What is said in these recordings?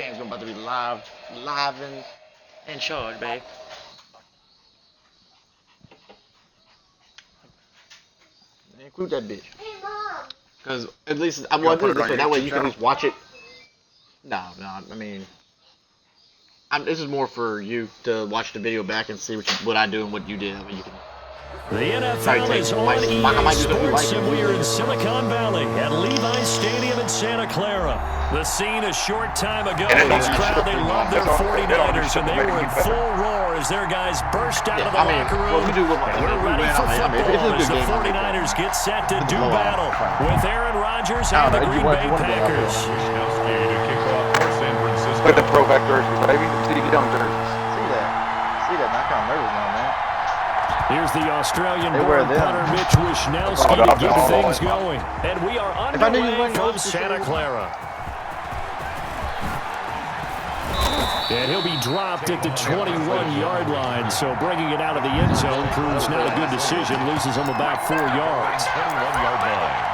game's about to be live and in charge, babe. Include that bitch. Hey, Mom. Cause at least I want to put it this way. That way you can at least watch it. No. I mean, this is more for you to watch the video back and see what I do and what you did. I mean, you can. The NFL is on EA Sports, and we are in Silicon Valley at Levi's Stadium in Santa Clara. The scene a short time ago, this crowd, they love their 49ers, and they were in full roar as their guys burst out of the locker room. We're ready for football as the 49ers get set to do battle with Aaron Rodgers and the Green Bay Packers. Look at the Pro Vectors, baby. See the young jerseys. See that? I'm kind of nervous now, man. Here's the Australian-born punter Mitch Wishnowsky to get things going. And we are underway from Santa Clara. And he'll be dropped at the 21-yard line, so bringing it out of the end zone proves not a good decision. Loses him about 4 yards. 21-yard line.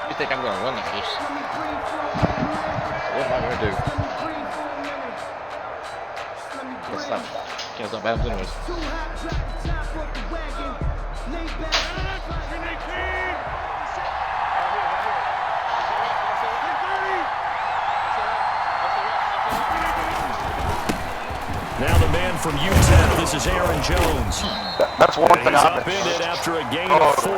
You think I'm going to run like this? What am I going to do? Can't stop Adams anyways. Now the man from UTEP, this is Aaron Jones. That's one thing He's upended after a gain of 4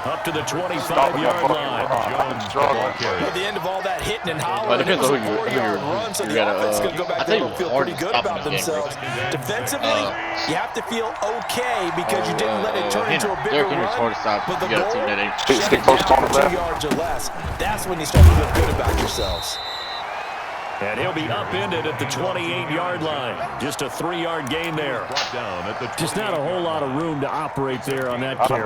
up to the 25-yard line. At the end of all that hitting and hollering, it was a 4-yard run, so the offense is going to go back there and feel pretty good about themselves. Defensively, you have to feel okay because you didn't let it turn into a bigger run, but the goal, 2 yards or less, that's when you start to feel good about yourselves. And he'll be upended at the 28-yard line. Just a 3-yard gain there. Just not a whole lot of room to operate there on that carry.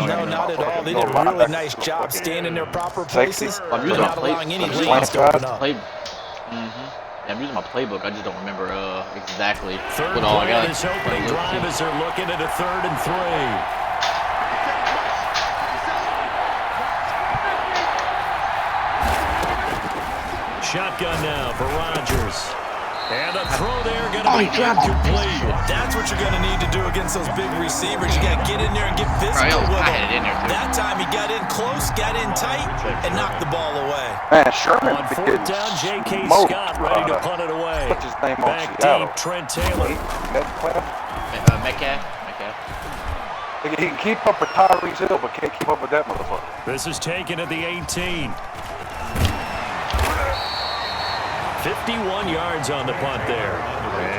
No, not at all. They did a really nice job staying in their proper places and not allowing any lanes to open up. I'm using my playbook. I just don't remember exactly what all I got. This opening drive as they're looking at a 3rd and 3. Shotgun now for Rodgers. And the throw there going to be incomplete. That's what you're going to need to do against those big receivers. You got to get in there and get physical with them. That time he got in close, got in tight, and knocked the ball away. Man, Sherman on 4th down, J.K. Scott ready to punt it away. What's his name back deep, Trent Taylor. Metcalf. He can keep up with Tyrese Hill, but can't keep up with that motherfucker. This is taken at the 18. 51 yards on the punt there.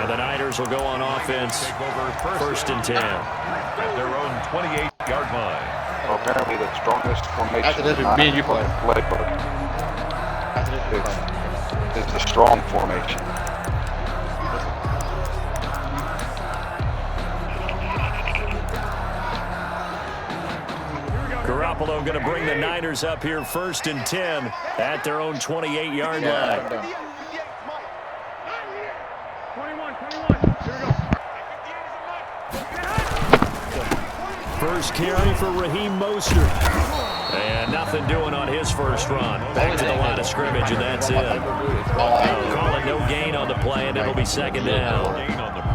And the Niners will go on offense. 1st and 10. At their own 28-yard line. Well, apparently the strongest formation. After this, me and you play. It's a strong formation. Garoppolo going to bring the Niners up here 1st and 10 at their own 28-yard line. First carry for Raheem Mostert. And nothing doing on his first run. Back to the line of scrimmage, and that's it. Call it no gain on the play, and it'll be 2nd down.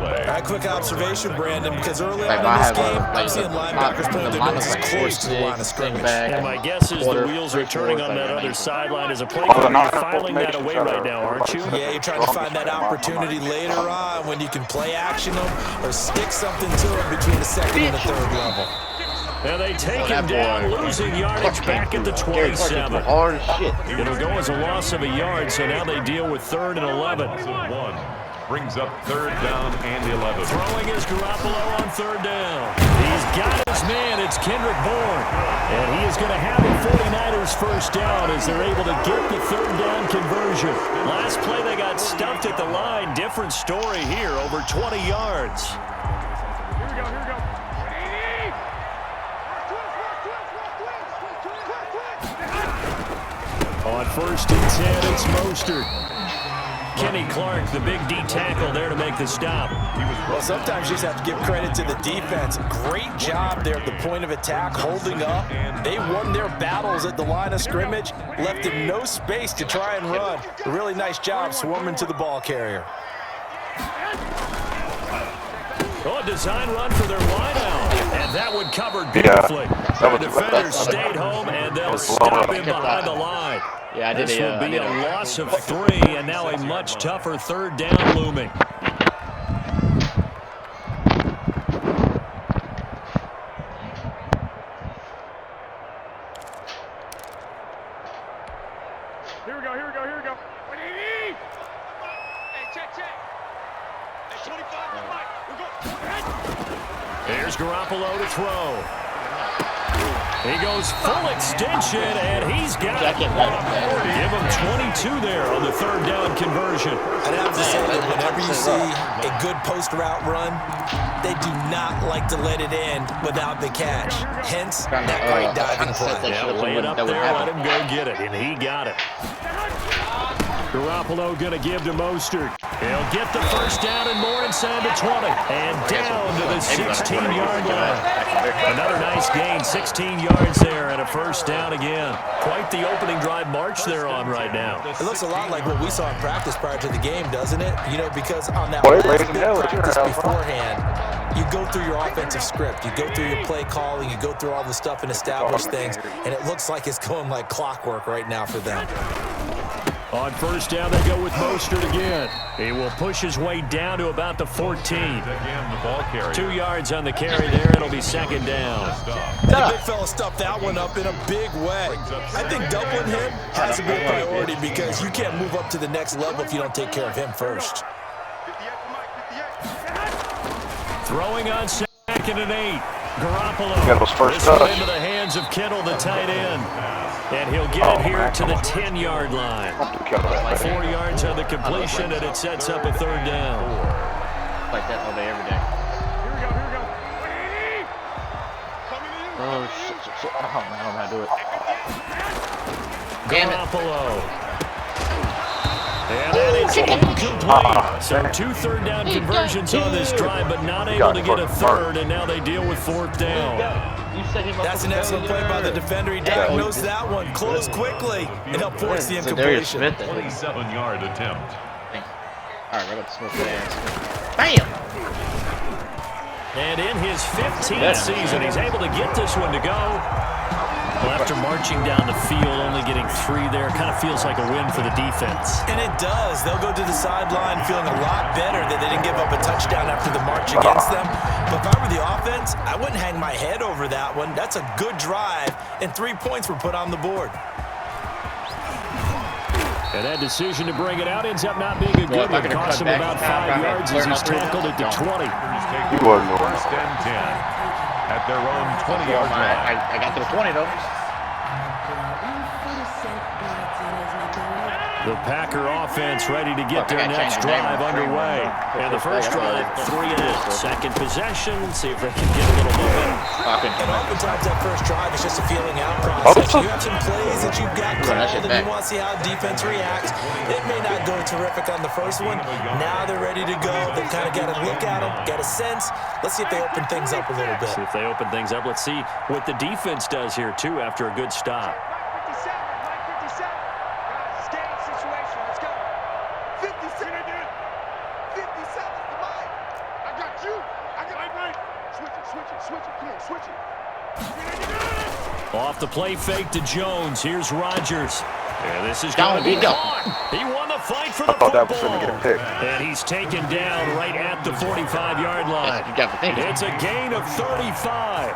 A quick observation, Brandon, because early on in this game, I'm seeing linebackers putting their noses close to the line of scrimmage. And my guess is the wheels are turning on that other sideline as a play. You're filing that away right now, aren't you? Yeah, you're trying to find that opportunity later on when you can play action them or stick something to them between the 2nd and the 3rd level. And they take him down, losing yardage back at the 27. It'll go as a loss of a yard, so now they deal with 3rd and 11. Brings up 3rd down and 11. Throwing is Garoppolo on 3rd down. He's got his man. It's Kendrick Bourne. And he is going to have the 49ers first down as they're able to get the 3rd down conversion. Last play they got stuffed at the line. Different story here, over 20 yards. Here we go. On 1st and 10, it's Mostert. Kenny Clark, the big D tackle there to make the stop. Well, sometimes you just have to give credit to the defense. Great job there at the point of attack, holding up. They won their battles at the line of scrimmage, left him no space to try and run. A really nice job swarming to the ball carrier. Oh, a design run for their wideout, and that one covered beautifully. The defenders stayed home, and they'll stop him behind the line. Yeah, this will be a loss of 3, and now a much tougher third down looming. Here we go, here we go, here we go. Hey, check. Hey, 25, we're going. Here's Garoppolo to throw. He goes full extension, and he's got it. Give him 22 there on the third down conversion. I'd have to say that whenever you see a good post route run, they do not like to let it end without the catch. Hence, that great diving play. Yeah, lay it up there, let him go get it, and he got it. Garoppolo going to give to Mostert. He'll get the first down and more inside the 20. And down to the 16-yard line. Another nice gain, 16 yards there and a first down again. Quite the opening drive march they're on right now. It looks a lot like what we saw in practice prior to the game, doesn't it? You know, because on that last bit of practice beforehand, you go through your offensive script, you go through your play calling, you go through all the stuff and establish things, and it looks like it's going like clockwork right now for them. On first down, they go with Mostert again. He will push his way down to about the 14. 2 yards on the carry there. It'll be second down. That big fella stuffed that one up in a big way. I think doubling him has to be a priority because you can't move up to the next level if you don't take care of him first. Throwing on second and 8. Garoppolo. First this one into the hands of Kittle, the tight end. And he'll get it here to the 10-yard line. 4 yards on the completion, and it sets up a third down. Like that all day, every day. Here we go, here we go. Oh, shit. Oh, man, I don't know how to do it. Damn it. Garoppolo. And that is incomplete. So 2 third down conversions on this drive, but not able to get a third, and now they deal with fourth down. That's an excellent play by the defender. He diagnosed that one, closed quickly, and helped force the incompletion. 27-yard attempt. All right, we're going to Smith ass. Bam! And in his 15th season, he's able to get this one to go. Well, after marching down the field, only getting 3 there, kind of feels like a win for the defense. And it does. They'll go to the sideline feeling a lot better that they didn't give up a touchdown after the march against them. But if I were the offense, I wouldn't hang my head over that one. That's a good drive, and 3 points were put on the board. And that decision to bring it out ends up not being a good one. Cost him about 5 yards as he's tackled at the 20. First and 10 at their own 20-yard line. I got to the 20, though. The Packer offense ready to get their next drive underway. And the first drive, 3 and out. Second possession, see if they can get a little momentum. Oftentimes that first drive is just a feeling out process. You have some plays that you've got called and you want to see how defense reacts. It may not go terrific on the first one. Now they're ready to go. They've kind of got to look at them, get a sense. Let's see if they open things up a little bit. See if they open things up. Let's see what the defense does here, too, after a good stop. Off the play fake to Jones. Here's Rodgers. Yeah, this is going to be gone. He won the fight for the football. And he's taken down right at the 45-yard line. It's a gain of 35.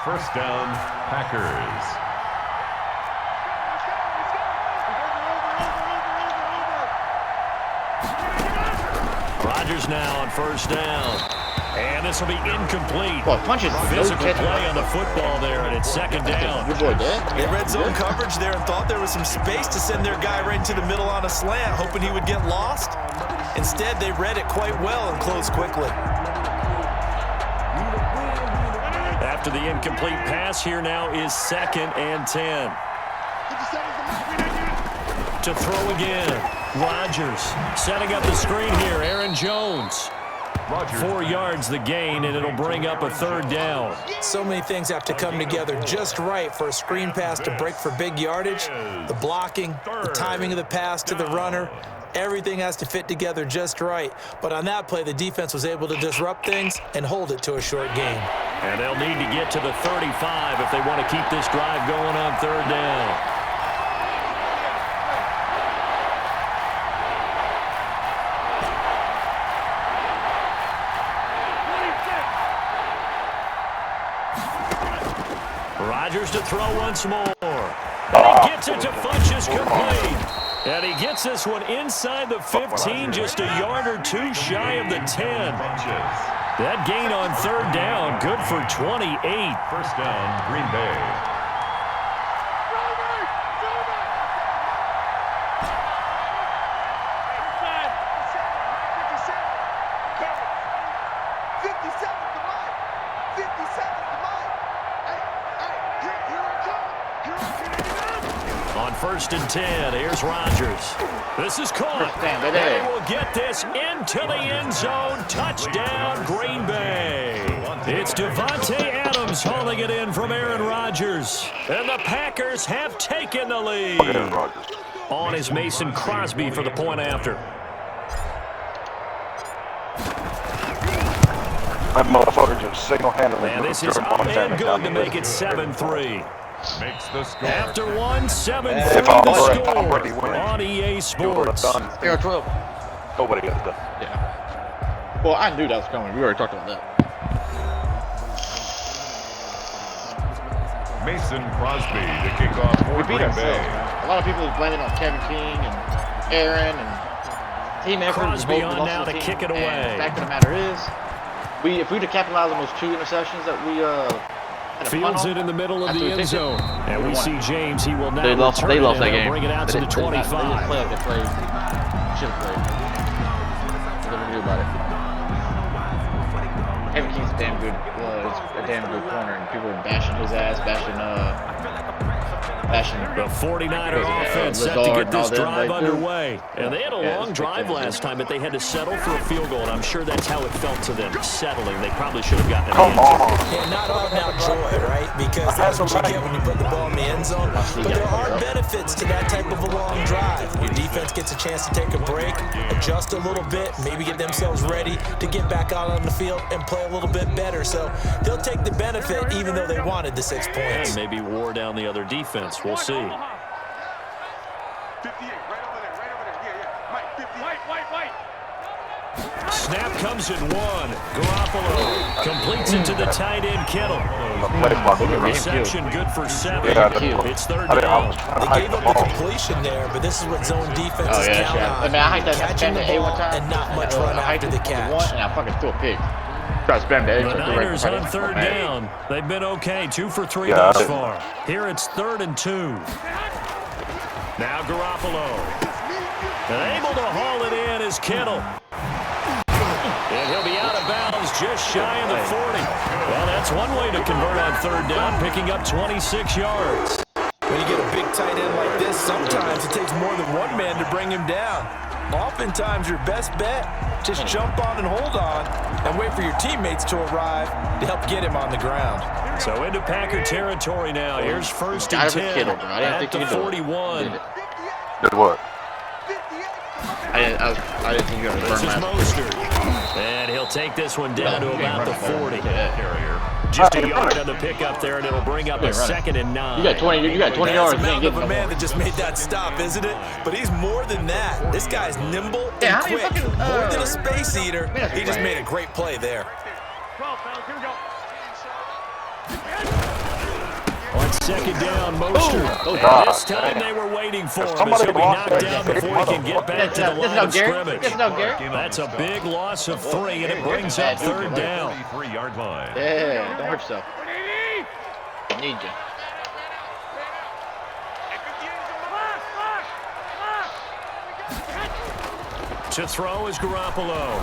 First down, Packers. Rodgers now on first down. And this will be incomplete. Well, punches. Physical play on the football there, and it's second down. Good boy, Dad. They read zone coverage there and thought there was some space to send their guy right into the middle on a slant, hoping he would get lost. Instead, they read it quite well and closed quickly. After the incomplete pass, here now is second and 10. To throw again. Rodgers setting up the screen here. Aaron Jones. 4 yards the gain, and it'll bring up a 3rd down. So many things have to come together just right for a screen pass to break for big yardage. The blocking, the timing of the pass to the runner, everything has to fit together just right. But on that play, the defense was able to disrupt things and hold it to a short gain. And they'll need to get to the 35 if they want to keep this drive going on 3rd down. Rodgers to throw once more. And he gets it to Funchess complete. And he gets this one inside the 15, just a yard or 2 shy of the 10. That gain on 3rd down, good for 28. First down, Green Bay. On 1st and 10, here's Rodgers. This is caught. They will get this into the end zone. Touchdown, Green Bay. It's Devontae Adams hauling it in from Aaron Rodgers. And the Packers have taken the lead. On is Mason Crosby for the point after. That motherfucker just single-handedly. And this is up and good to make it 7-3. Makes the score. After 1, 7-3 the score on EA Sports. Here, 12. Nobody got it done. Yeah. Well, I knew that was coming. We already talked about that. Mason Crosby to kick off for We beat Green Bay. ourselves. A lot of people is blaming on Kevin King and Aaron and team effort. Crosby on now to kick it away. And the fact of the matter is, if we'd have capitalized on those 2 interceptions that we Fields it in the middle of the end zone. And we see James. He will now They lost that game. Bring it out to the 25. They didn't play like they played. Should have played. What do we do about it? Kevin King's a damn good corner, and people are bashing his ass, bashing the 49er offense set to get this drive underway. And they had a long drive last time, but they had to settle for a field goal, and I'm sure that's how it felt to them, settling. They probably should have gotten an answer. Yeah, not all now joy, right? Because that's what you get when you put the ball in the end zone. But there are benefits to that type of a long drive. Your defense gets a chance to take a break, adjust a little bit, maybe get themselves ready to get back out on the field and play a little bit better. So they'll take the benefit even though they wanted the 6 points. And maybe wore down the other defense. We'll see. 58, right over there, yeah. Mike, 58. White. Snap comes in 1. Garoppolo completes it to the tight end, Kittle. Reception good for 7. It's 3rd down. They gave up the completion there, but this is what zone defenses count on. I mean, I hiked that catching the ball and not much run after the catch. And I fucking threw a pick. The Niners on 3rd down. They've been okay, 2 for 3 thus far. Here it's 3rd and 2. Now Garoppolo. And able to haul it in is Kittle. And he'll be out of bounds just shy of the 40. Well, that's one way to convert on 3rd down, picking up 26 yards. When you get a big tight end like this, sometimes it takes more than one man to bring him down. Oftentimes, your best bet, just jump on and hold on and wait for your teammates to arrive to help get him on the ground. So into Packer territory now. Here's 1st and 10 at the 41. Did what? I didn't think you were going to This is burn Mostert. And he'll take this one down to about the 40. Just a yard on the pickup there, and it'll bring up a 2nd and 9. You got 20 yards. That's the mouth of a man that just made that stop, isn't it? But he's more than that. This guy's nimble and quick. More than a space eater. He just made a great play there. 12, fellas, here we go. On 2nd down, Mostert. This time they were waiting for him as he'll be knocked down before he can get back to the line of scrimmage. That's a big loss of 3, and it brings up 3rd down. 33-yard line. Yeah, don't hurt yourself. I need you. To throw is Garoppolo.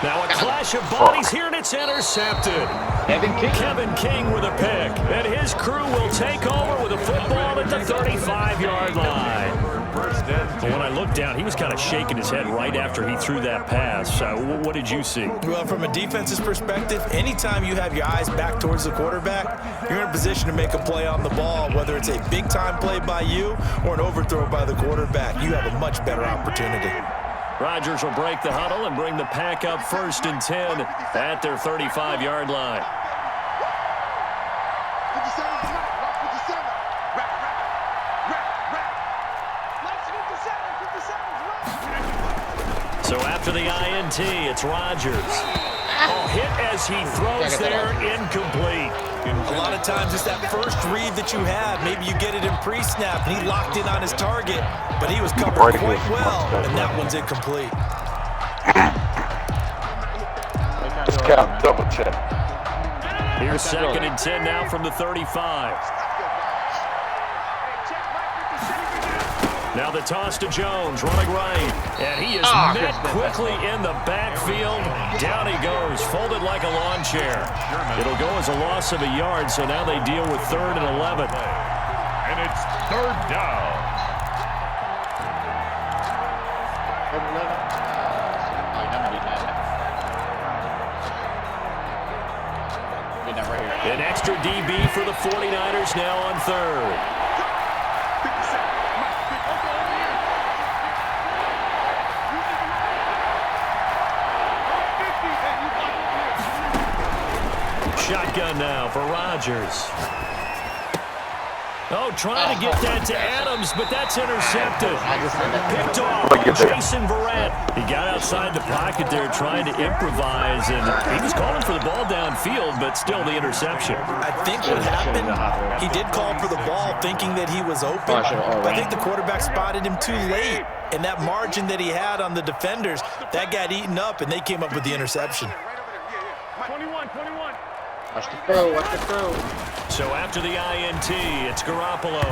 Now a clash of bodies here, and it's intercepted. Kevin King with a pick, and his crew will take over with a football at the 35-yard line. But when I looked down, he was kind of shaking his head right after he threw that pass. What did you see? Well, from a defense's perspective, anytime you have your eyes back towards the quarterback, you're in a position to make a play on the ball, whether it's a big-time play by you or an overthrow by the quarterback. You have a much better opportunity. Rodgers will break the huddle and bring the pack up 1st and 10 at their 35-yard line. So after the INT, it's Rodgers. Oh, hit as he throws there, incomplete. A lot of times it's that first read that you have. Maybe you get it in pre-snap, and he locked in on his target, but he was covered quite well, and that one's incomplete. Just count, double check. Here's 2nd and 10 now from the 35. Now the toss to Jones, running right, and he is met quickly in the backfield. Down he goes, folded like a lawn chair. It'll go as a loss of a yard, so now they deal with 3rd and 11. And it's 3rd down. An extra DB for the 49ers now on 3rd. Shotgun now for Rodgers. Oh, trying to get that to Adams, but that's intercepted. Picked off Jason Verrett. He got outside the pocket there trying to improvise, and he was calling for the ball downfield, but still the interception. I think what happened, he did call for the ball thinking that he was open. I think the quarterback spotted him too late, and that margin that he had on the defenders, that got eaten up, and they came up with the interception. 21. Watch the throw, watch the throw. So after the INT, it's Garoppolo.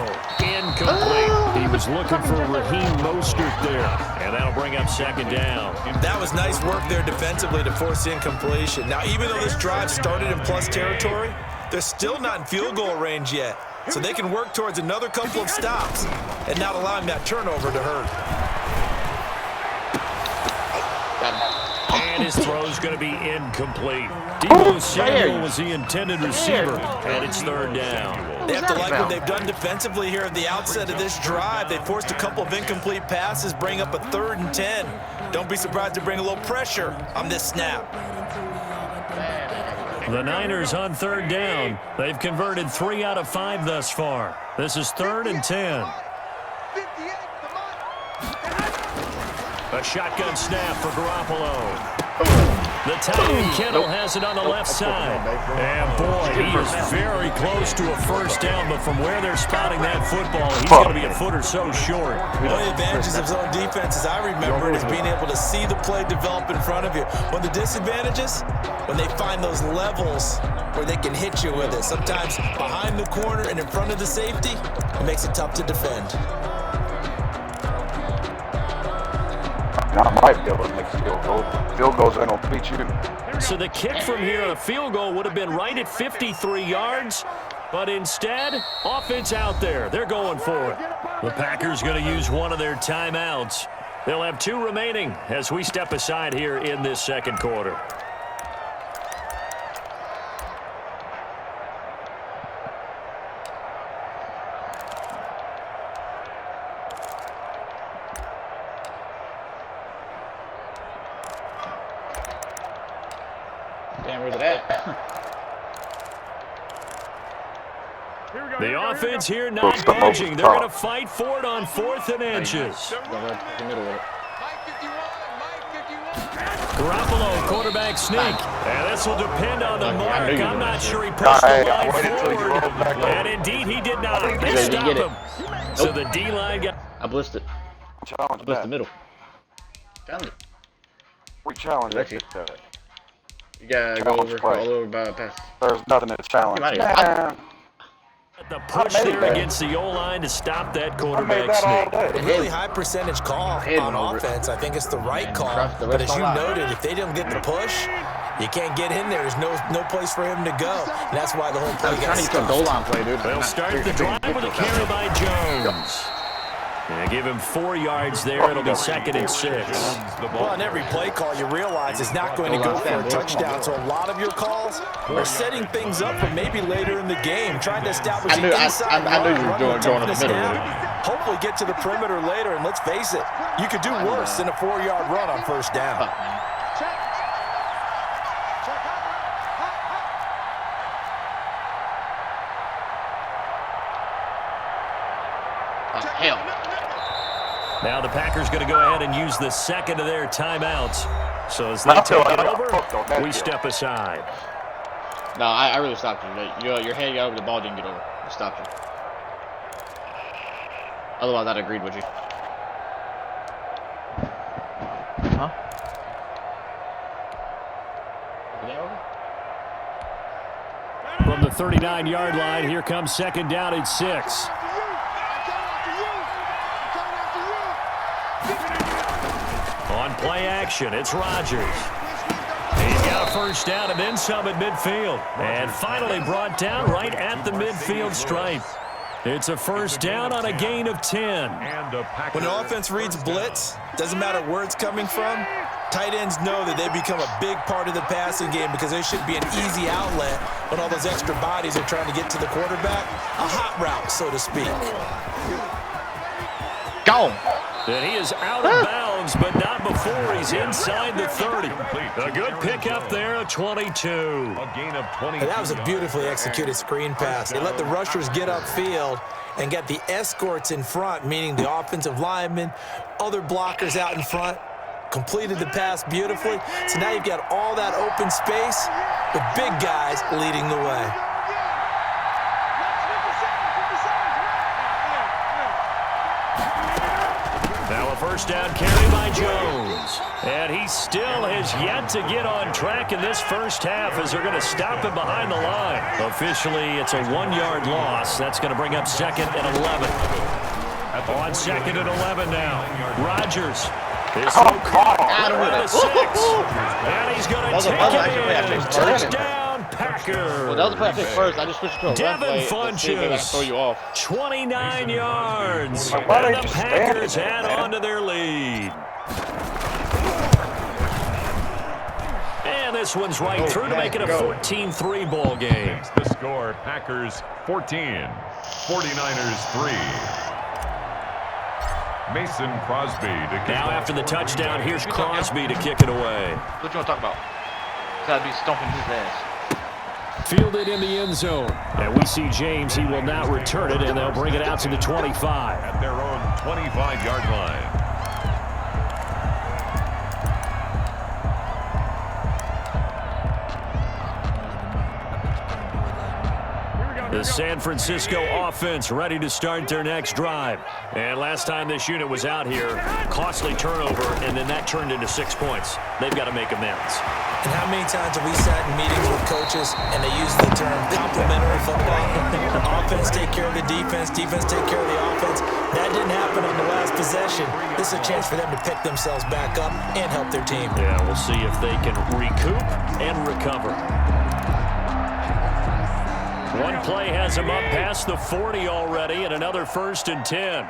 Incomplete. He was looking for Raheem Mostert there, and that'll bring up 2nd down. That was nice work there defensively to force incompletion. Now, even though this drive started in plus territory, they're still not in field goal range yet. So they can work towards another couple of stops and not allowing that turnover to hurt. And his throw's going to be incomplete. Deebo Samuel was the intended receiver, and it's 3rd down. They have to like what they've done defensively here at the outset of this drive. They forced a couple of incomplete passes, bring up a 3rd and 10. Don't be surprised to bring a little pressure on this snap. The Niners on 3rd down. They've converted 3 out of 5 thus far. This is 3rd and 10. A shotgun snap for Garoppolo. The tight end Kittle has it on the left side. And boy, he is very close to a 1st down, but from where they're spotting that football, he's going to be a foot or so short. One of the advantages of zone defense, as I remember it, is being able to see the play develop in front of you. One of the disadvantages, when they find those levels where they can hit you with it. Sometimes behind the corner and in front of the safety, it makes it tough to defend. I might be able to make a field goal. Field goals ain't gonna beat you. So the kick from here on a field goal would have been right at 53 yards, but instead, offense out there. They're going for it. The Packers going to use one of their timeouts. They'll have 2 remaining as we step aside here in this 2nd quarter. Damn, where's it at? The offense here not budging. They're going to fight for it on 4th and inches. Garoppolo, quarterback sneak. And this will depend on the mark. I'm not sure he pushed the line forward. And indeed, he did not. They stopped him. So the D-line got... I blitzed it. I blitzed the middle. Found it. We challenge it. You gotta go over, all over by a pass. There's nothing to challenge. A The push there against the O-line to stop that quarterback sneak. A really high percentage call on offense. I think it's the right call. But as you noted, if they don't get the push, you can't get in there. There's no place for him to go. And that's why the whole play got stopped. Goal line play, dude. They'll start the drive with a carry by Jones. And give him 4 yards there. It'll be 2nd and 6. Well, on every play call, you realize it's not going to go for a touchdown. So a lot of your calls are setting things up for maybe later in the game, trying to establish an inside I knew you were going in the middle with it. Hopefully get to the perimeter later. And let's face it, you could do worse than a 4-yard run on first down. Hell. Now the Packers going to go ahead and use the 2nd of their timeouts. So as they take it over, we step aside. No, I really stopped you. Your hand got over, the ball didn't get over. I stopped you. Otherwise, I'd agreed with you. Huh? Is that over? From the 39-yard line, here comes 2nd down and 6. On play action, it's Rodgers. He's got a first down and then some at midfield. And finally brought down right at the midfield stripe. It's a first down on a gain of 10. When the offense reads blitz, doesn't matter where it's coming from, tight ends know that they become a big part of the passing game because they should be an easy outlet when all those extra bodies are trying to get to the quarterback. A hot route, so to speak. Gone. And he is out of bounds, but not before he's inside the 30. A good pickup there, a 22. A gain of 20. And that was a beautifully executed screen pass. They let the rushers get upfield and get the escorts in front, meaning the offensive linemen, other blockers out in front, completed the pass beautifully. So now you've got all that open space with big guys leading the way. Now a first down carry by Jones. And he still has yet to get on track in this first half as they're going to stop him behind the line. Officially, it's a 1-yard loss. That's going to bring up 2nd and 11. On 2nd and 11 now. Rodgers is so caught around the 6. And he's going to take it in. Touchdown. Packers. Well, that was the play I picked first. I just switched to a Devin Funchess, throw you off. 29 yards. And the Packers add on to their lead. And this one's right through to make it a 14-3 ball game. The score, Packers 14, 49ers 3. Mason Crosby to kick. Now after the touchdown, here's Crosby to kick it away. What you want to talk about? Gotta be stomping his ass. Fielded in the end zone. And we see James. He will not return it, and they'll bring it out to the 25. At their own 25-yard line. The San Francisco offense ready to start their next drive. And last time this unit was out here, costly turnover, and then that turned into 6 points. They've got to make amends. And how many times have we sat in meetings with coaches and they use the term complementary football? Offense take care of the defense, defense take care of the offense. That didn't happen on the last possession. This is a chance for them to pick themselves back up and help their team. Yeah, we'll see if they can recoup and recover. One play has him up past the 40 already, and another 1st and 10.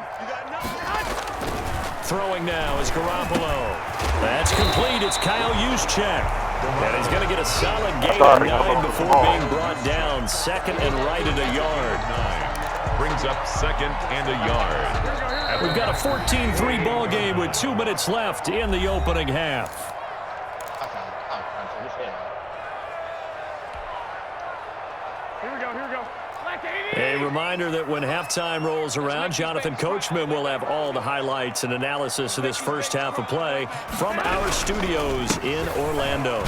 Throwing now is Garoppolo. That's complete. It's Kyle Juszczyk. And he's going to get a solid gain of 9 before being brought down. 2nd and right at a yard. 9 brings up 2nd and a yard. We've got a 14-3 ball game with 2 minutes left in the opening half. A reminder that when halftime rolls around, Jonathan Coachman will have all the highlights and analysis of this first half of play from our studios in Orlando.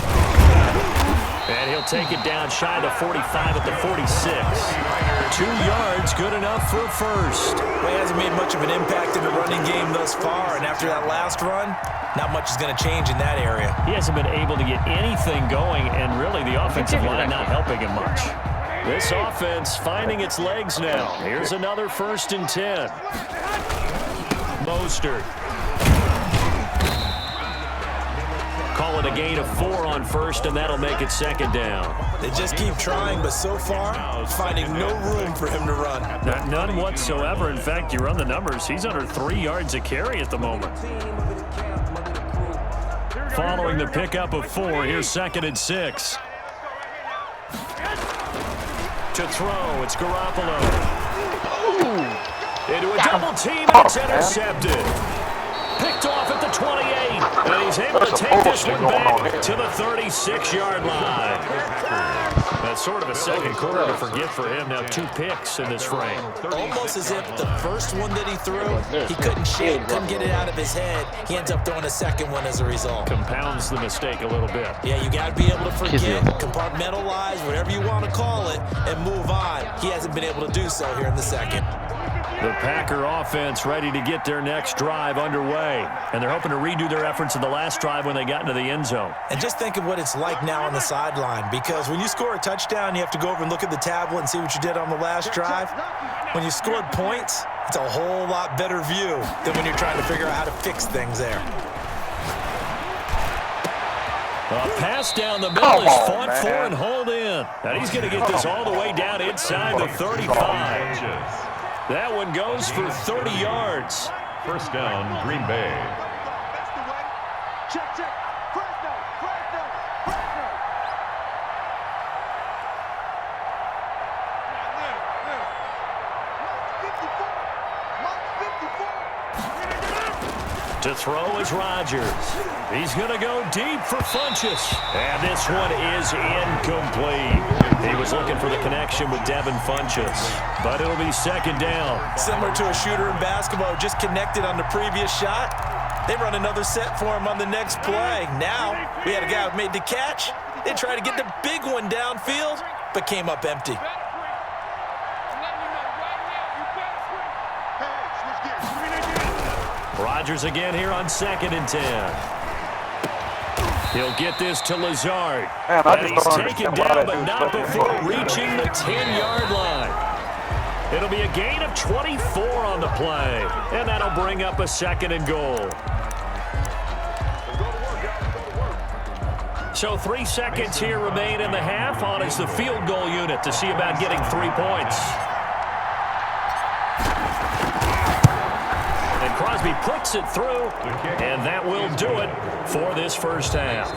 And he'll take it down shy of the 45 at the 46. 2 yards, good enough for a first. Well, he hasn't made much of an impact in the running game thus far, and after that last run, not much is going to change in that area. He hasn't been able to get anything going, and really the offensive line not helping him much. This offense finding its legs now. Here's another 1st and 10. Mostert. Call it a gain of 4 on 1st, and that'll make it 2nd down. They just keep trying, but so far, finding no room for him to run. None whatsoever. In fact, you run the numbers. He's under 3 yards a carry at the moment. Following the pickup of 4, here's 2nd and 6. To throw, it's Garoppolo. Into a double team, and it's intercepted. Picked off at the 28, and he's able to take this one back to the 36-yard line. That's sort of a second quarter to forget for him. Now 2 picks in this frame. Almost as if the first one that he threw, he couldn't get it out of his head. He ends up throwing a second one as a result. Compounds the mistake a little bit. Yeah, you got to be able to forget, compartmentalize, whatever you want to call it, and move on. He hasn't been able to do so here in the second. The Packer offense ready to get their next drive underway. And they're hoping to redo their efforts in the last drive when they got into the end zone. And just think of what it's like now on the sideline, because when you score a touchdown, you have to go over and look at the tablet and see what you did on the last drive. When you scored points, it's a whole lot better view than when you're trying to figure out how to fix things there. A pass down the middle is fought for and hauled in. And he's going to get this all the way down inside the 35. That one goes for 30 yards. 1st down, Green Bay. That's the way. Check, check. First down, first down, first down. To throw is Rodgers. He's going to go deep for Funchess. And this one is incomplete. He was looking for the connection with Devin Funchess, but it'll be 2nd down. Similar to a shooter in basketball, just connected on the previous shot. They run another set for him on the next play. Now, we had a guy who made the catch. They tried to get the big one downfield, but came up empty. Rodgers again here on 2nd and 10. He'll get this to Lazard. And he's taken down, but not before reaching the 10-yard line. It'll be a gain of 24 on the play, and that'll bring up a 2nd and goal. So 3 seconds here remain in the half. On is the field goal unit to see about getting 3 points. Crosby puts it through, and that will do it for this 1st half.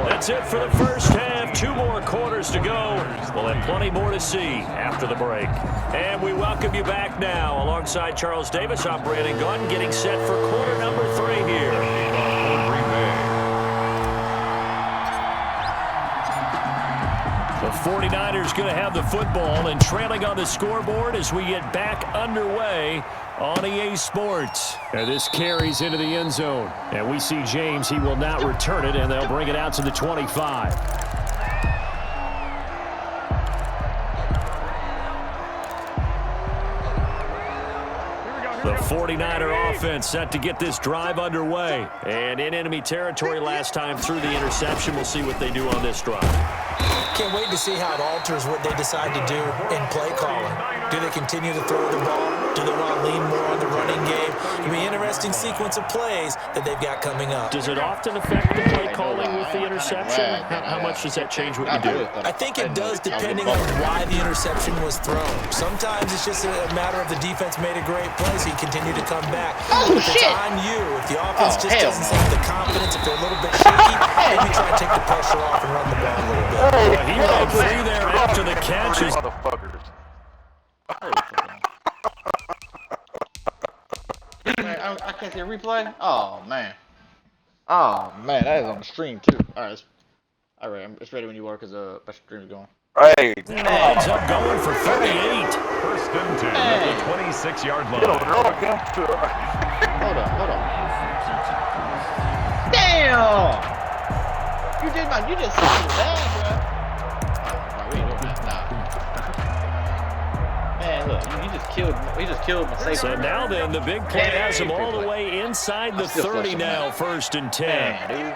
That's it for the 1st half. 2 more quarters to go. We'll have plenty more to see after the break. And we welcome you back now. Alongside Charles Davis, I'm Brandon Gunn, getting set for quarter number 3 here. The 49ers going to have the football and trailing on the scoreboard as we get back underway on EA Sports. And this carries into the end zone. And we see James. He will not return it, and they'll bring it out to the 25. The 49er offense set to get this drive underway. And in enemy territory last time through the interception. We'll see what they do on this drive. Can't wait to see how it alters what they decide to do in play calling. Do they continue to throw the ball? Do they want to lean more on the running game? It'll be an interesting sequence of plays that they've got coming up. Does it often affect the play calling with the interception? How much does that change what you do? I think it does, depending on why the interception was thrown. Sometimes it's just a matter of the defense made a great play, so you continue to come back. But if it's on you, if the offense just doesn't have the confidence, if they're a little bit shaky, maybe try to take the pressure off and run the ball a little bit. Well, he ran through there after the catches. I can't see a replay. Oh man. Oh man, that is on the stream too. All right, it's ready when you are because the stream is going. Hey. Ends up going for 38. 1st and 10 at the 26-yard line. Hold on. Damn! You just said that, bro. Oh, we ain't doing that. Nah. Man, look, he just killed my safety. So now then, the big play has him all the way inside the 30 now, 1st and 10. Man, dude.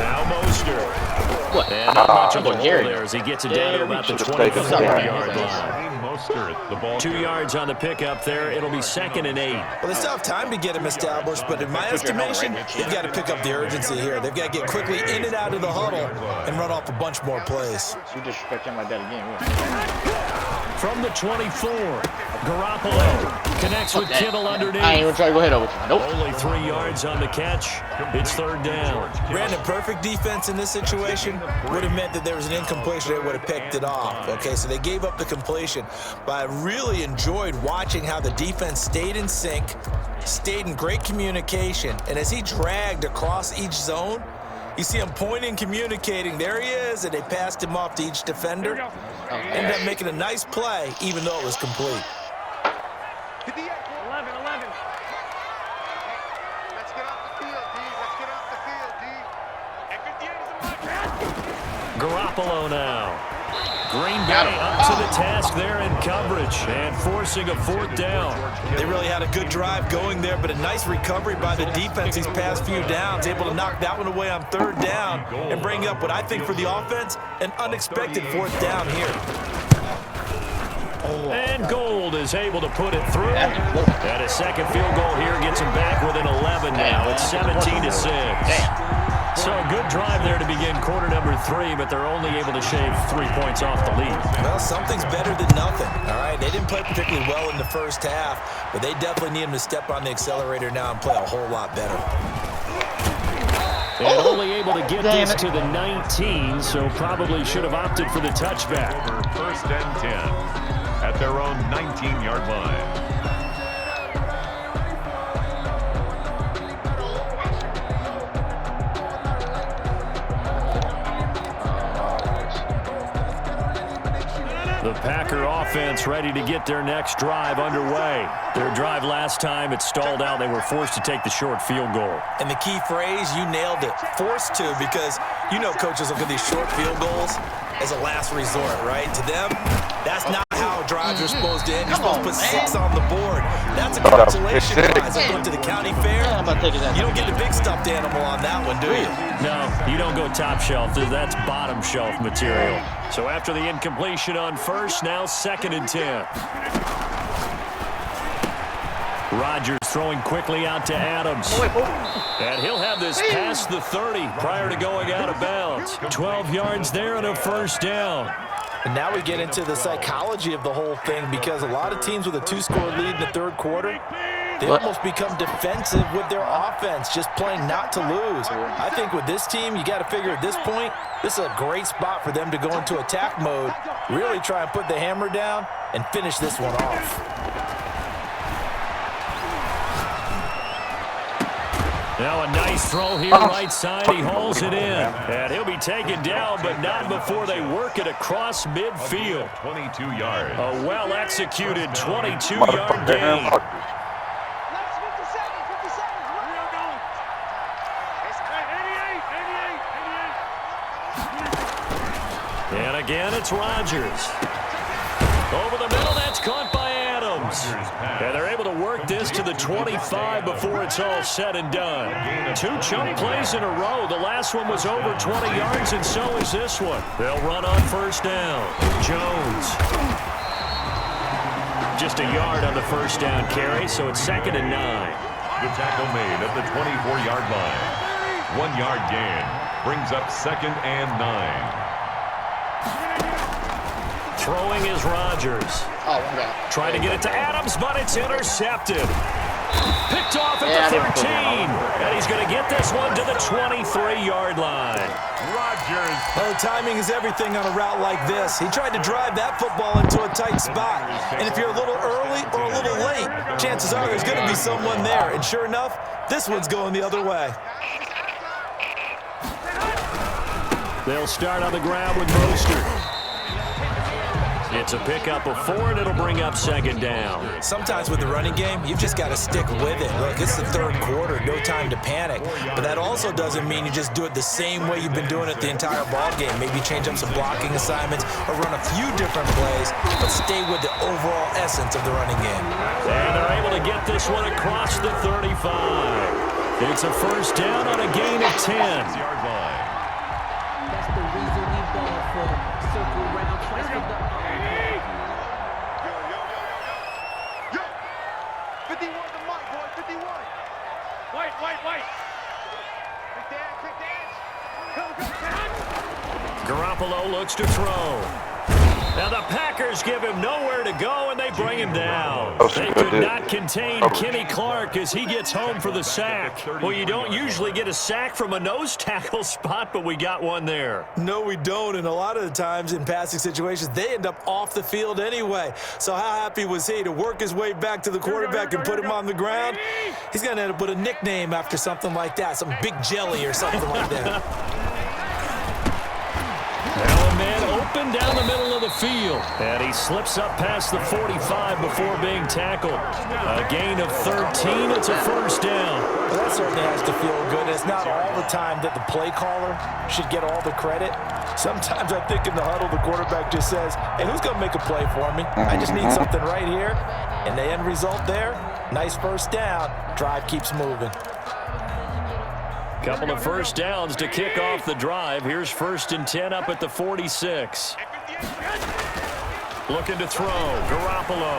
Now Mostert. What? And not much of a hole Gary. there as he gets it down to about the 24-yard line. 2 yards on the pickup there. It'll be 2nd and 8. Well, they still have time to get him established, but in my estimation, they've got to pick up the urgency here. They've got to get quickly in and out of the huddle and run off a bunch more plays. You disrespect him like that again. From the 24, Garoppolo connects with Kittle underneath. I ain't even try to go ahead over you. Nope. Only 3 yards on the catch. It's 3rd down. Brandon, perfect defense in this situation would have meant that there was an incompletion. They would have picked it off. Okay, so they gave up the completion. But I really enjoyed watching how the defense stayed in sync, stayed in great communication, and as he dragged across each zone, you see him pointing, communicating. There he is, and they passed him off to each defender. Ended up making a nice play, even though it was complete. 11. Let's get off the field, D. Let's get off the field, D. And 58 is the mark. Garoppolo now. Green Bay up to the task there in coverage and forcing a 4th down. They really had a good drive going there, but a nice recovery by the defense these past few downs, able to knock that one away on 3rd down and bring up what I think for the offense, an unexpected 4th down here. And Gold is able to put it through. And a second field goal here gets him back within 11 now. It's 17-6. So a good drive there to begin quarter number 3, but they're only able to shave 3 points off the lead. Well, something's better than nothing, all right? They didn't play particularly well in the first half, but they definitely need him to step on the accelerator now and play a whole lot better. And only able to get this to the 19, so probably should have opted for the touchback. For 1st and 10 at their own 19-yard line. The Packer offense ready to get their next drive underway. Their drive last time, it stalled out. They were forced to take the short field goal. And the key phrase, you nailed it, forced to, because you know coaches look at these short field goals as a last resort, right? To them, that's not how drives are supposed to end. You're supposed to put 6 on the board. That's a consolation prize. I went to the county fair. You don't get the big stuffed animal on that one, do you? No, you don't go top shelf. That's bottom shelf material. So after the incompletion on 1st, now 2nd and 10. Rodgers throwing quickly out to Adams. And he'll have this past the 30 prior to going out of bounds. 12 yards there and a 1st down. And now we get into the psychology of the whole thing, because a lot of teams with a 2-score lead in the 3rd quarter, they almost become defensive with their offense, just playing not to lose. I think with this team, you got to figure at this point, this is a great spot for them to go into attack mode, really try and put the hammer down and finish this one off. Now a nice throw here right side. He hauls it in. And he'll be taken down, but not before they work it across midfield. 22 yards. A well-executed 22-yard gain. And again, it's Rodgers. Over the middle, that's caught by Adams. And they're able to work this to the 25 before it's all said and done. 2 chunk plays in a row. The last one was over 20 yards, and so is this one. They'll run on 1st down. Jones. Just a yard on the 1st down carry, so it's 2nd and 9. The tackle made at the 24-yard line. 1 yard gain brings up 2nd and 9. Throwing is Rodgers. Trying to get it to Adams, but it's intercepted. Picked off at the 13. And he's going to get this one to the 23-yard line. Rodgers. Oh, timing is everything on a route like this. He tried to drive that football into a tight spot. And if you're a little early or a little late, chances are there's going to be someone there. And sure enough, this one's going the other way. They'll start on the ground with Mostert. It's a pickup of 4, and it'll bring up 2nd down. Sometimes with the running game, you've just got to stick with it. Look, it's the 3rd quarter, no time to panic. But that also doesn't mean you just do it the same way you've been doing it the entire ball game. Maybe change up some blocking assignments or run a few different plays, but stay with the overall essence of the running game. And they're able to get this one across the 35. It's a 1st down on a gain of 10. looks to throw. Now the Packers give him nowhere to go, and they bring him down. They could not contain Kenny Clark as he gets home for the sack. Well, you don't usually get a sack from a nose tackle spot, but we got one there. No, we don't, and a lot of the times in passing situations, they end up off the field anyway. So how happy was he to work his way back to the quarterback and put him on the ground? He's going to end up with a nickname after something like that, some Big Jelly or something like that. Now a man open down the middle of the field. And he slips up past the 45 before being tackled. A gain of 13. It's a first down. Well, that certainly has to feel good. It's not all the time that the play caller should get all the credit. Sometimes I think in the huddle, the quarterback just says, hey, who's going to make a play for me? I just need something right here. And the end result there, nice first down. Drive keeps moving. Couple of first downs to kick off the drive. Here's 1st and 10 up at the 46. Looking to throw. Garoppolo.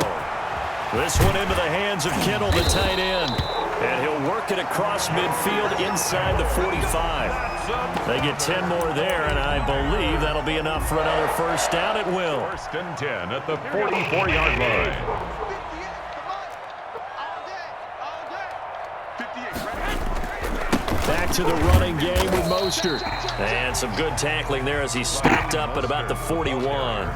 This one into the hands of Kittle, the tight end. And he'll work it across midfield inside the 45. They get 10 more there, and I believe that'll be enough for another first down. It will. 1st and 10 at the 44-yard line. Back to the running game with Mostert. And some good tackling there as he stopped up at about the 41.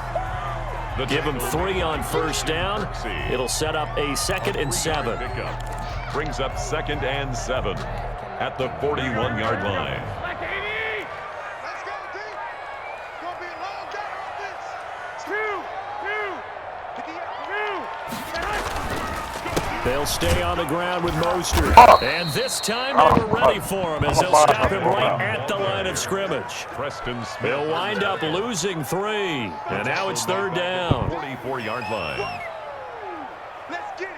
Give him 3 on first down. It'll set up a 2nd and 7. Brings up 2nd and 7 at the 41-yard line. They'll stay on the ground with Mostert. And this time they were ready for him as they'll stop him right at the line of scrimmage. They'll wind up losing 3. And now it's 3rd down. 44-yard line. Let's get it.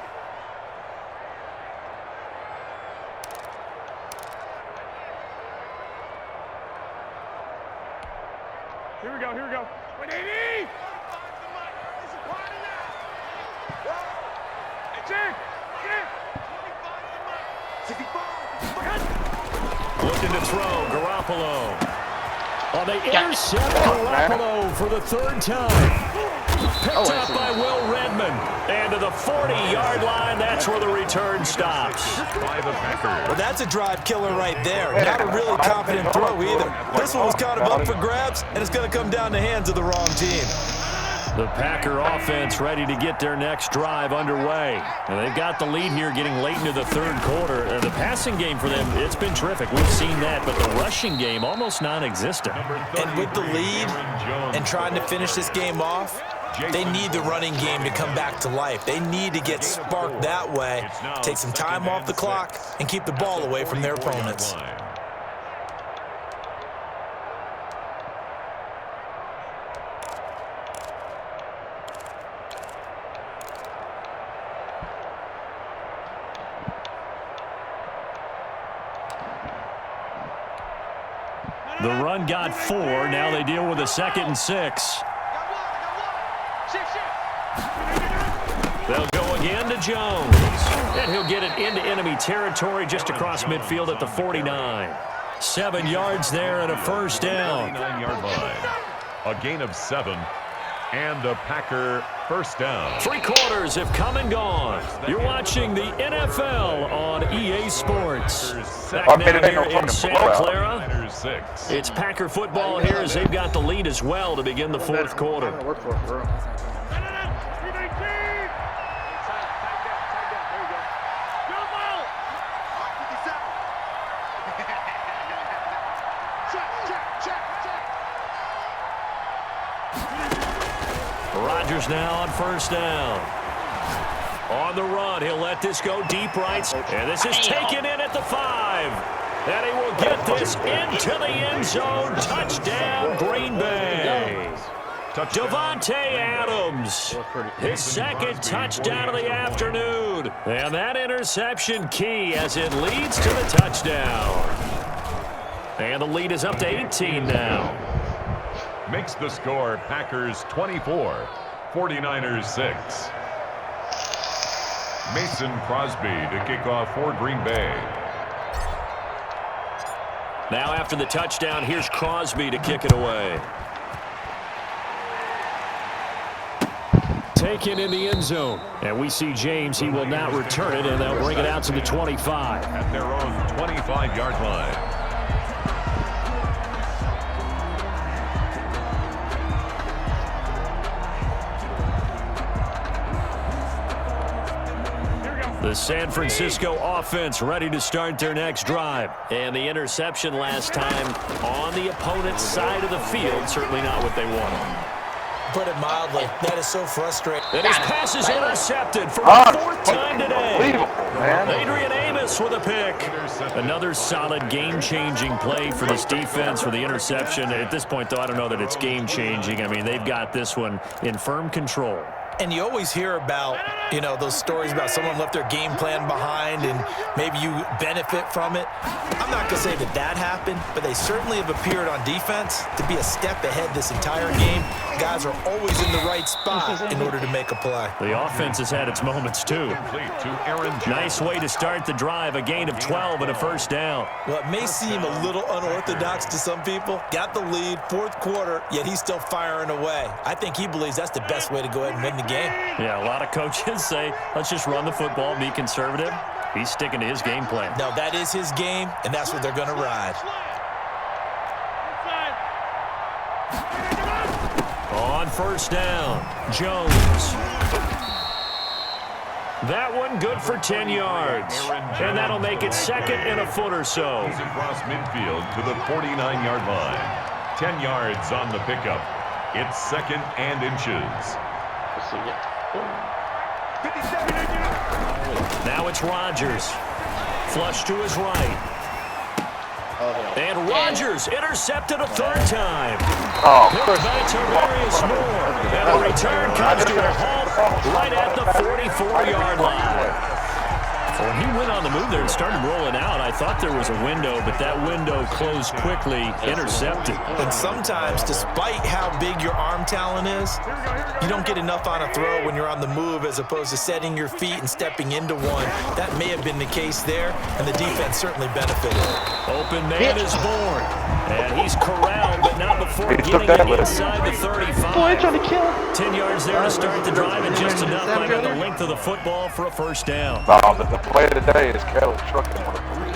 Here we go, here we go. Wait, AD! It's a party now. Hey, check. Looking to throw, Garoppolo. Oh, they intercept Garoppolo for the 3rd time. Picked up by Will Redmond. And to the 40-yard line, that's where the return stops. Well, that's a drive killer right there. Not a really confident throw either. This one was kind of up for grabs, and it's going to come down the hands of the wrong team. The Packer offense ready to get their next drive underway. And they've got the lead here getting late into the 3rd quarter. The passing game for them, it's been terrific. We've seen that, but the rushing game almost non-existent. And with the lead and trying to finish this game off, they need the running game to come back to life. They need to get sparked that way, take some time off the clock, and keep the ball away from their opponents. The run got 4. Now they deal with a 2nd and 6. They'll go again to Jones. And he'll get it into enemy territory just across midfield at the 49. 7 yards there and a first down. 49-yard line. A gain of 7. And a Packer first down. 3 quarters have come and gone. You're watching the NFL on EA Sports. Back now here in Santa Clara. It's Packer football here as they've got the lead as well to begin the 4th quarter. Rodgers now on first down. On the run, he'll let this go deep right. And this is taken in at the 5. And he will get this into the end zone. Touchdown, Green Bay. Davante Adams, his 2nd touchdown of the afternoon. And that interception key as it leads to the touchdown. And the lead is up to 18 now. Makes the score Packers 24, 49ers 6. Mason Crosby to kick off for Green Bay. Now after the touchdown, here's Crosby to kick it away. taken in the end zone. And we see James. He will not return it, and they'll bring it out to the 25. At their own 25-yard line. The San Francisco offense ready to start their next drive. And the interception last time on the opponent's side of the field, certainly not what they wanted. Put it mildly, that is so frustrating. And his pass is intercepted for the fourth time today. Adrian Amos with a pick. Another solid game-changing play for this defense for the interception. At this point, though, I don't know that it's game-changing. I mean, they've got this one in firm control. And you always hear about, you know, those stories about someone left their game plan behind and maybe you benefit from it. I'm not going to say that that happened, but they certainly have appeared on defense to be a step ahead this entire game. Guys are always in the right spot in order to make a play. The offense has had its moments, too. Nice way to start the drive, a gain of 12 and a first down. Well, it may seem a little unorthodox to some people. Got the lead, fourth quarter, yet he's still firing away. I think he believes that's the best way to go ahead and win the game. Yeah, a lot of coaches say, let's just run the football, be conservative. He's sticking to his game plan. No, that is his game, and that's what they're going to ride. On first down, Jones. That one good for 10 yards. And that'll make it second and a foot or so. He's across midfield to the 49-yard line. 10 yards on the pickup. It's second and inches. Now it's Rodgers. Flush to his right. And Rodgers intercepted a third time. Picked by Tavarius Moore. And the return comes to a halt right at the 44-yard line. When he went on the move there and started rolling out, I thought there was a window, but that window closed quickly, intercepted. And sometimes, despite how big your arm talent is, you don't get enough on a throw when you're on the move as opposed to setting your feet and stepping into one. That may have been the case there, and the defense certainly benefited. Open man is born. And he's corralled, but not before getting it inside the 35. Boy, trying to kill him. 10 yards there to start the drive, and just enough by the length of the football for a first down. The play of the day is Kelly trucking with a police.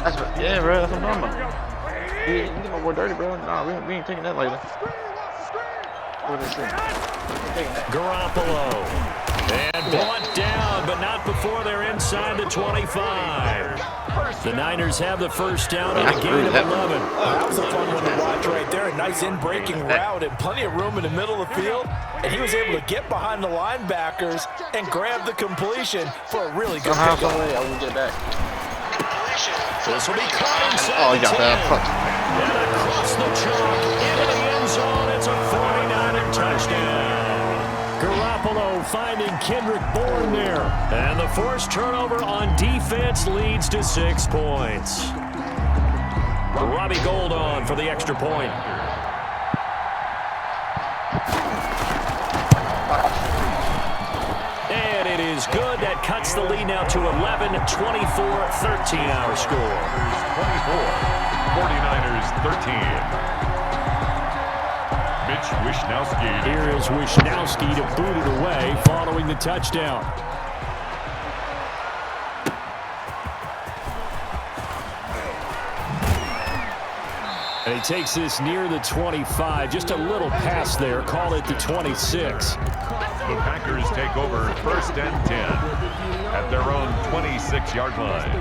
That's what, yeah, bro, that's what I'm talking about. You get my boy dirty, bro. Nah, we ain't taking that later. What is it? Garoppolo. And brought down, but not before they're inside the 25. The Niners have the first down on a gain of 11. That was a fun one to watch right there. A nice in-breaking route and plenty of room in the middle of the field. And he was able to get behind the linebackers and grab the completion for a really good pickup. I will get back. This will be caught inside. Oh, he got that. And across the chalk into the end zone. It's a 49er touchdown. Garoppolo finding Kendrick Bourne there. And the forced turnover on defense leads to 6 points. Robbie Gould on for the extra point. And it is good. That cuts the lead now to 11, 24, 13 our score. 24, 49ers 13. Wishnowski. Here is Wishnowski to boot it away following the touchdown. And he takes this near the 25, just a little pass there, call it the 26. The Packers take over first and 10 at their own 26-yard line.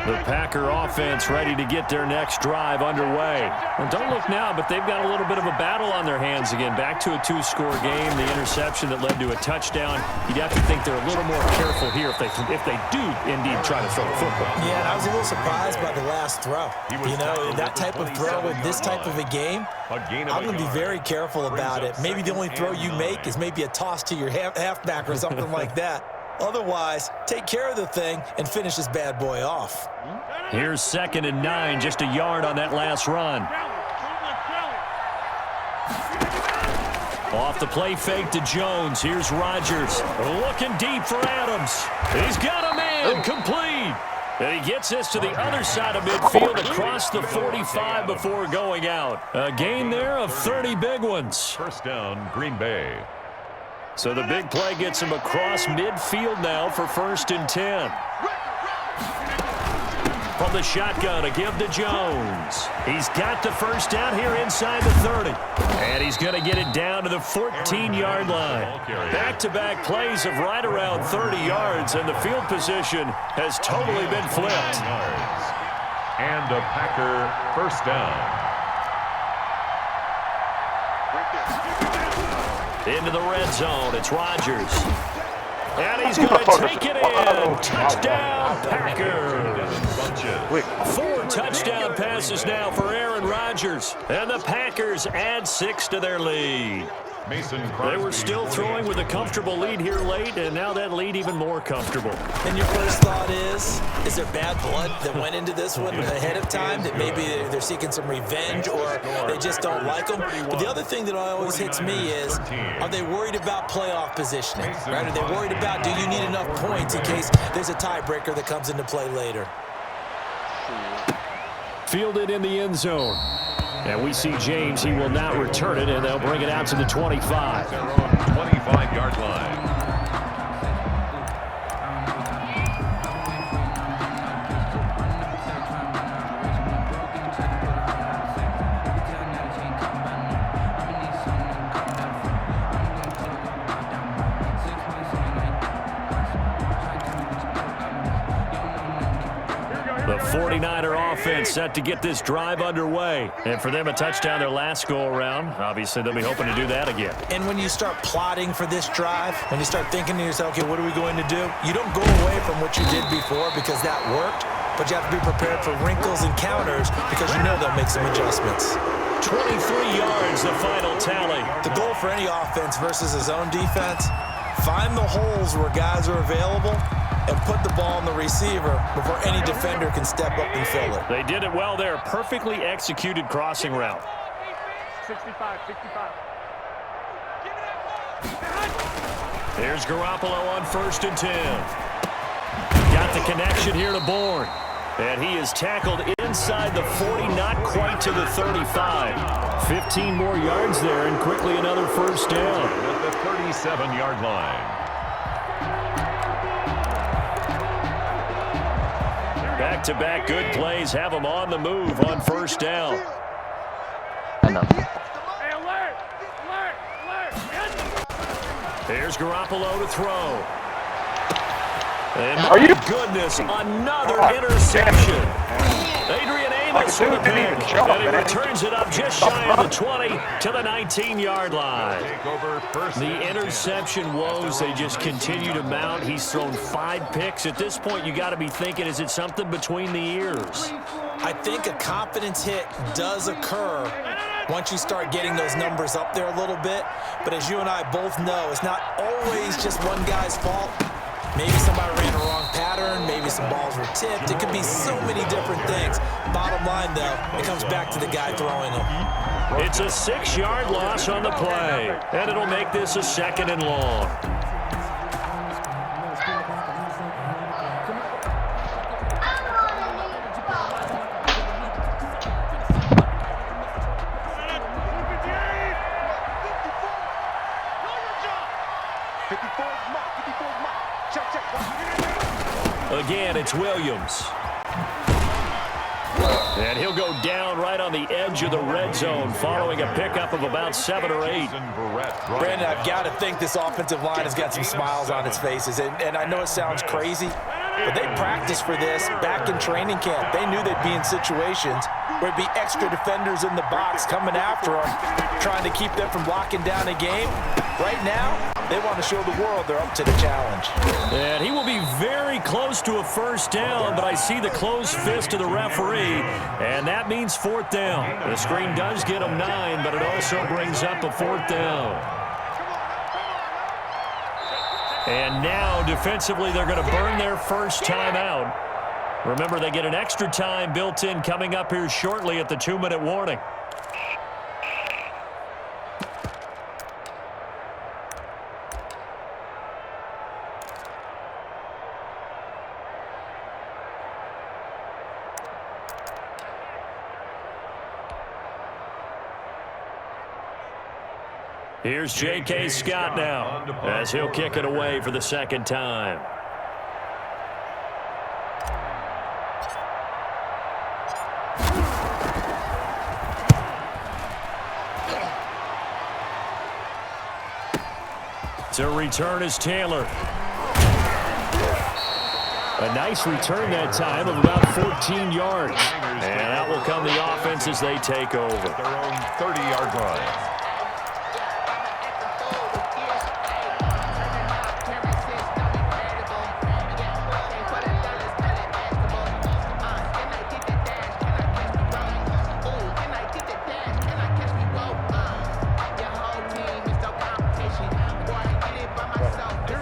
The Packer offense ready to get their next drive underway. Well, don't look now, but they've got a little bit of a battle on their hands again. Back to a 2-score game, the interception that led to a touchdown. You'd have to think they're a little more careful here if they do indeed try to throw the football. Yeah, and I was a little surprised by the last throw. You know, that type of throw in this type of a game, I'm going to be very careful about it. Maybe the only throw you make is maybe a toss to your halfback or something like that. Otherwise, take care of the thing and finish this bad boy off. Here's 2nd and 9, just a yard on that last run. Off the play fake to Jones. Here's Rodgers. Looking deep for Adams. He's got a man. Complete. And he gets this to the other side of midfield across the 45 before going out. A gain there of 30 big ones. First down, Green Bay. So the big play gets him across midfield now for 1st and 10. From the shotgun, a give to Jones. He's got the first down here inside the 30. And he's going to get it down to the 14-yard line. Back-to-back plays of right around 30 yards, and the field position has totally been flipped. And a Packer first down. Into the red zone, it's Rodgers. And he's going to take it in. Touchdown, Packers. 4 touchdown passes now for Aaron Rodgers. And the Packers add 6 to their lead. They were still throwing with a comfortable lead here late, and now that lead even more comfortable. And your first thought is there bad blood that went into this one ahead of time, that maybe they're seeking some revenge or they just don't like them? But the other thing that always hits me is, are they worried about playoff positioning? Right? Are they worried about, do you need enough points in case there's a tiebreaker that comes into play later? Fielded in the end zone. And we see James, he will not return it, and they'll bring it out to the 25. 25-yard line. The 49er offense set to get this drive underway. And for them, a touchdown their last go-around. Obviously, they'll be hoping to do that again. And when you start plotting for this drive, when you start thinking to yourself, okay, what are we going to do? You don't go away from what you did before because that worked, but you have to be prepared for wrinkles and counters because you know they'll make some adjustments. 23 yards, the final tally. The goal for any offense versus a zone defense, find the holes where guys are available and put the ball on the receiver before any defender can step up and fill it. They did it well there. Perfectly executed crossing route. 65. Here's Garoppolo on 1st and 10. Got the connection here to Bourne. And he is tackled inside the 40, not quite to the 35. 15 more yards there, and quickly another first down. At the 37-yard line. Back-to-back good plays have him on the move on first down. Here's Garoppolo to throw. And my goodness, another interception. Adrian Amos with a pick, and he returns it up just shy of the 20 to the 19-yard line. The interception woes, they just continue to mount. He's thrown 5 picks. At this point, you got to be thinking, is it something between the ears? I think a confidence hit does occur once you start getting those numbers up there a little bit. But as you and I both know, it's not always just one guy's fault. Maybe somebody ran a wrong pattern. Maybe some balls were tipped. It could be so many different things. Bottom line, though, it comes back to the guy throwing them. It's a 6-yard loss on the play, and it'll make this a 2nd and long. Again, it's Williams. And he'll go down right on the edge of the red zone following a pickup of about 7 or 8. Brandon, I've got to think this offensive line has got some smiles on its faces. And I know it sounds crazy, but they practiced for this back in training camp. They knew they'd be in situations where it'd be extra defenders in the box coming after them, trying to keep them from locking down a game. Right now, they want to show the world they're up to the challenge. And he will be very close to a first down, but I see the closed fist of the referee, and that means 4th down. The screen does get him 9, but it also brings up a 4th down. And now, defensively, they're going to burn their first time out. Remember, they get an extra time built in coming up here shortly at the 2-minute warning. Here's J.K. Scott now as he'll kick it away for the second time. To return is Taylor. A nice return that time of about 14 yards. And that will come the offense as they take over. Their own 30-yard line.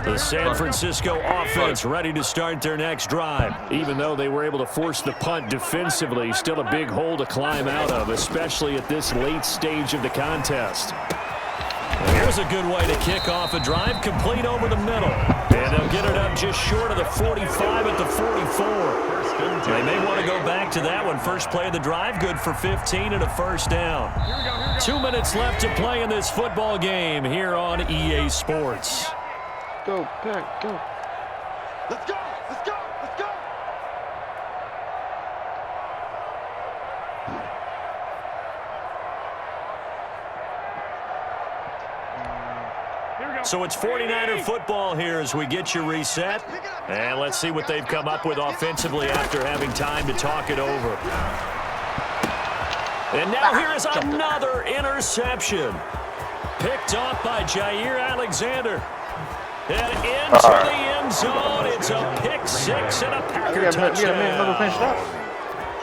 The San Francisco offense ready to start their next drive. Even though they were able to force the punt defensively, still a big hole to climb out of, especially at this late stage of the contest. Here's a good way to kick off a drive, complete over the middle. And they'll get it up just short of the 45 at the 44. They may want to go back to that one. First play of the drive, good for 15 and a first down. 2 minutes left to play in this football game here on EA Sports. Go, Pack, go. Let's go, let's go, let's go. So it's 49er football here as we get you reset. And let's see what they've come up with offensively after having time to talk it over. And now here is another interception. Picked off by Jair Alexander. And into the end zone, it's a pick six and a Packer touchdown.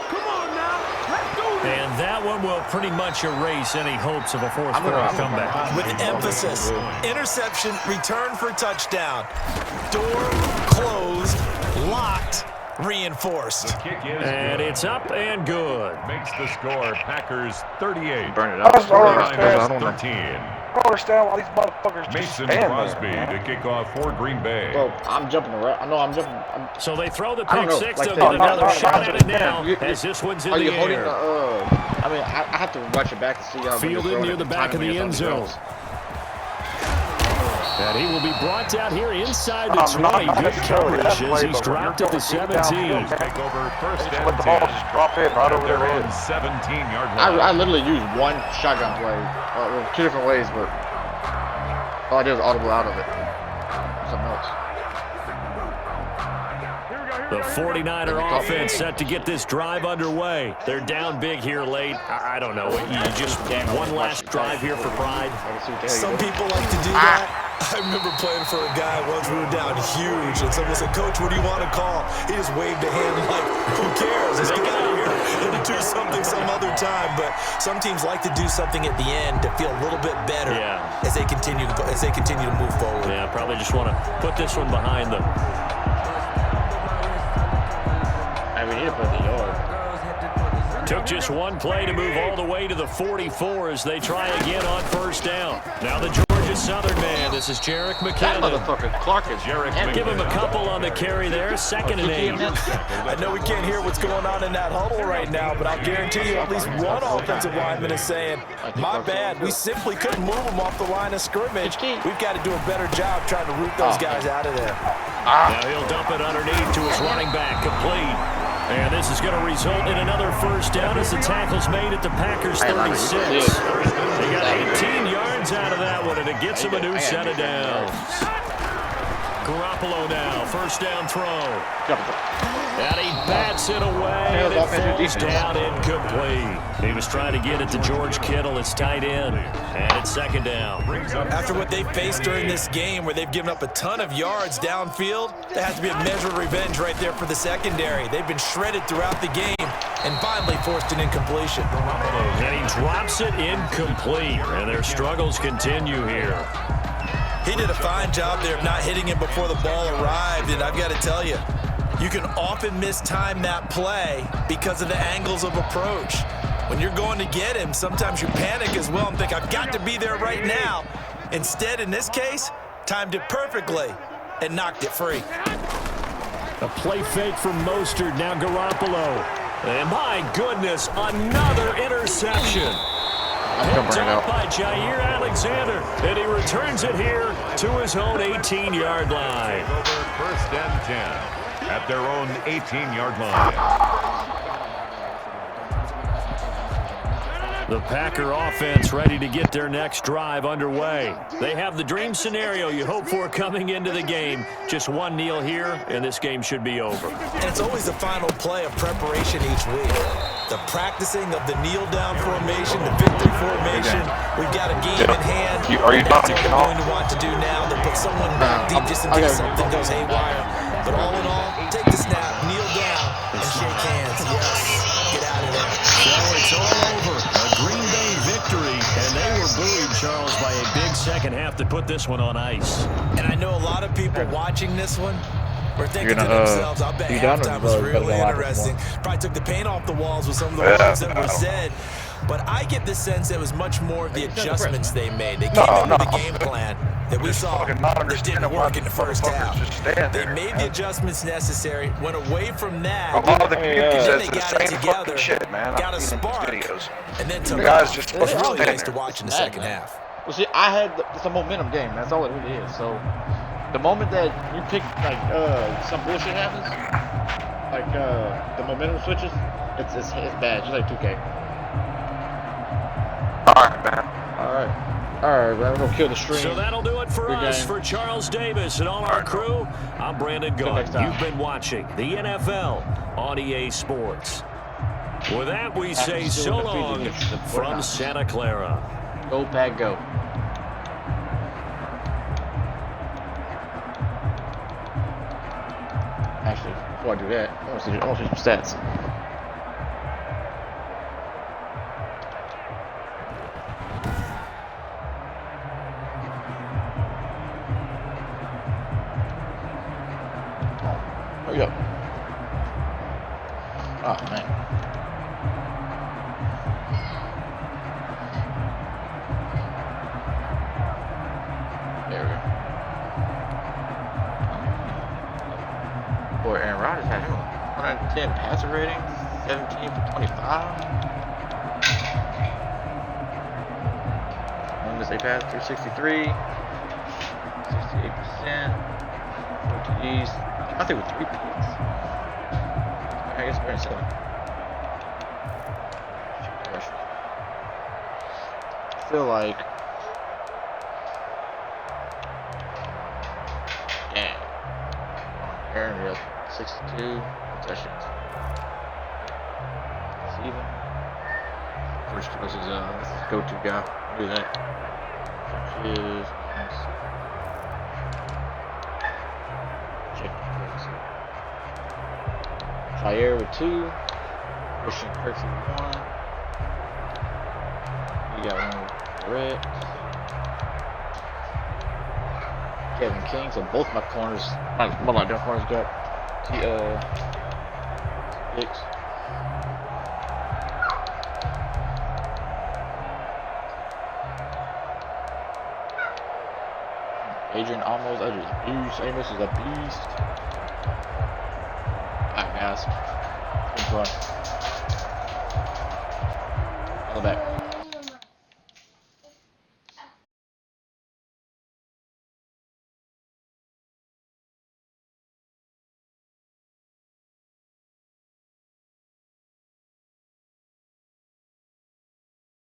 Come on now, let's do this. And that one will pretty much erase any hopes of a fourth quarter comeback. With emphasis, interception, return for touchdown. Door closed, locked, reinforced. Kick is And it's up and good. makes the score Packers 38. Burn it up. 13. I don't understand why these motherfuckers just Mason stand Crosby there. to kick off for Green Bay. Bro, I'm jumping around. I know I'm jumping. So they throw the I don't pick know, six. like They'll they- get another shot at it Yeah, now you- as this one's in Are the you holding air. the, I mean, I have to watch it back to see how. Fielded near the back of the end zone. And he will be brought down here inside the 20. Good coverage as he's dropped at the 17. Take over first Just and let the ball 10. just drop in right over Their their own head. 17-yard line. I literally used one shotgun play, two different ways, but all I did was audible out of it. Something else. The 49er offense set to get this drive underway. They're down big here late. I don't know. You just one last drive here for pride. Some people like to do that. I remember playing for a guy once. We were down huge, and someone said, "Coach, what do you want to call?" He just waved a hand like, "Who cares? Let's get out of here and do something some other time." But some teams like to do something at the end to feel a little bit better as they continue to move forward. Yeah, probably just want to put this one behind them. We need to put the yard. Took just one play to move all the way to the 44 as they try again on first down. Now the Georgia Southern man. This is Jarek That McKinnon. motherfucker Clark is And give him a couple on the carry there. 2nd and 8. I know we can't hear what's going on in that huddle right now, but I'll guarantee you at least one offensive lineman is saying, "My bad, we simply couldn't move them off the line of scrimmage. We've got to do a better job trying to root those guys out of there." Now he'll dump it underneath to his running back, complete. And this is going to result in another first down as the tackle's made at the Packers 36. They got 18 yards out of that one, and it gets him a new set of downs. Garoppolo now, first down throw. And he bats it away, and it falls down incomplete. He was trying to get it to George Kittle, his tight end, and it's 2nd down. After what they faced during this game where they've given up a ton of yards downfield, there has to be a measure of revenge right there for the secondary. They've been shredded throughout the game and finally forced an incompletion. And he drops it incomplete, and their struggles continue here. He did a fine job there of not hitting him before the ball arrived, and I've got to tell you, you can often mistime that play because of the angles of approach. When you're going to get him, sometimes you panic as well and think, "I've got to be there right now." Instead, in this case, timed it perfectly and knocked it free. A play fake from Mostert, now Garoppolo. And my goodness, another interception. Picked up by Jair Alexander, and he returns it here to his own 18-yard line. Over 1st and 10 at their own 18-yard line. The Packer offense ready to get their next drive underway. They have the dream scenario you hope for coming into the game. Just one kneel here, and this game should be over. And it's always the final play of preparation each week. The practicing of the kneel-down formation, the victory formation. We've got a game in hand. Are you done? That's what we're going to want to do now. To put someone back deep just in case something goes haywire. But all in all, take the snap, kneel down, and shake hands. Yes, get out of there. So it's all over. A Green Bay victory, and they were buoyed, Charles, by a big second half that put this one on ice. And I know a lot of people watching this one were thinking to themselves, I bet halftime was really interesting. Probably took the paint off the walls with some of the words that were said. But I get the sense it was much more of the adjustments they made. They came in with a game plan that we saw that didn't work in the first half. They made the adjustments necessary, went away from that, A lot of the community then says they the got it same together, fucking shit, man. got a spark, and then took guys off. just It was fucking really stand nice to there. watch in the second half. Well, see, it's a momentum game. That's all it really is. So, the moment that you pick, like, some bullshit happens, like, the momentum switches, it's bad. Just like 2K. Alright, man. Alright, man. We're gonna kill the stream. So that'll do it for Good us. game. For Charles Davis and all our crew, I'm Brandon Gunn. next time. You've been watching the NFL on EA Sports. With that, we say so long from Santa Clara. Go, Pack, go. Actually, before I do that, I want to see some stats. Hurry up. Oh, man. There we go. Boy, Aaron Rodgers had him 110 passer rating, 17 for 25. Longest they passed, 363, 68%, 4 TDs. I think with 3 picks. I guess we're in 7. I feel like. Damn. Aaron Rodgers, 62 possessions. Even. First choice is go-to guy. Do that. Is check. Jair with 2. Christian Kirksey with 1. You got one correct. Kevin King, so both my corners, my lockdown corners got picks. Adrian Amos, that is a beast. Amos is a beast. Alright, guys. It's been fun. All back.